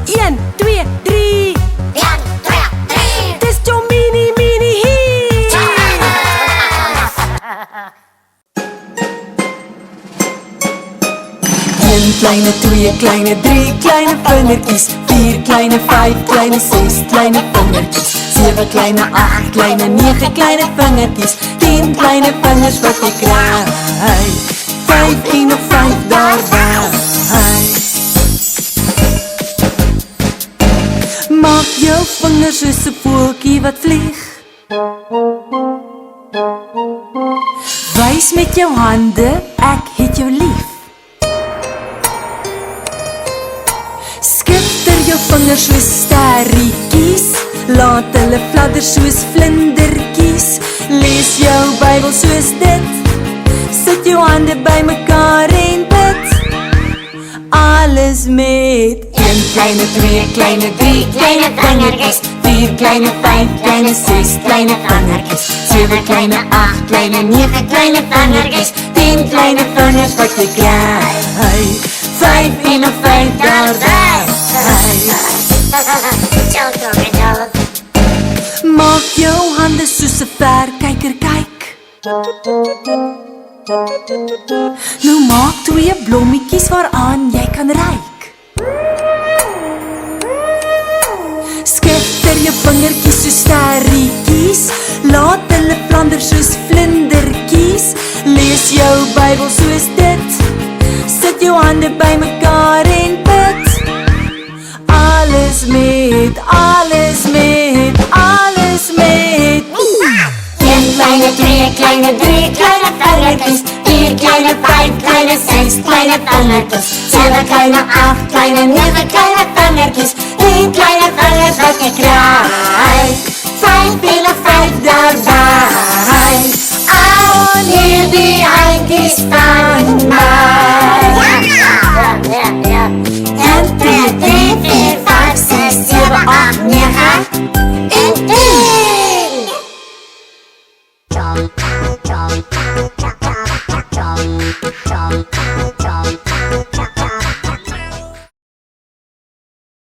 1, 2, 3. 1, 2, 3. Dis jou mini hit. Een kleine, 2 kleine, 3 kleine vingertjies, 4 kleine, 5 kleine, 6 kleine vingertjies, 7 kleine, 8 kleine, 9 kleine vingertjies, 10 kleine vingers wat ek kry. 15 of 5 daarby. Maak jou vingers soos 'n voeltjie wat vlieg. Wys met jou hande, ek het jou lief. Skipter jou vingers soos sterretjies, laat hulle fladder soos vlindertjies. Lees jou Bybel soos dit, sit jou hande by mekaar en bid. Alles met 1 kleine, 2 kleine, 3 kleine vingertjies, 4 kleine, 5 kleine, 6 kleine vingertjies, 7 kleine, 8 kleine, 9 kleine vingertjies, 10 kleine vingers wat jy kry. 15 of 5 daarby. Maak jou hande soos 'n verkyker kyk. Nou maak 2 blommetjies waaraan jy kan ruik. Skipter jou vingertjies soos sterretjies, laat hulle flander soos vlindertjies. Lees jou Bybel soos dit, sit jou hande by mekaar en bid. Alles met 1 kleine, 2 kleine, 3 kleine vingertjies, 4 kleine, 5 kleine, 6 kleine vingertjies, 7 kleine, 8 kleine, 9 kleine vingertjies, 10 kleine vingers wat jy kry. 15 of 5 daarby. Al hierdie handjies van my. 1, 2, 3, 4, 5, 6, 7, 8, 9 en 10. Jump, jump, jump, jump, jump, jump, jump, jump.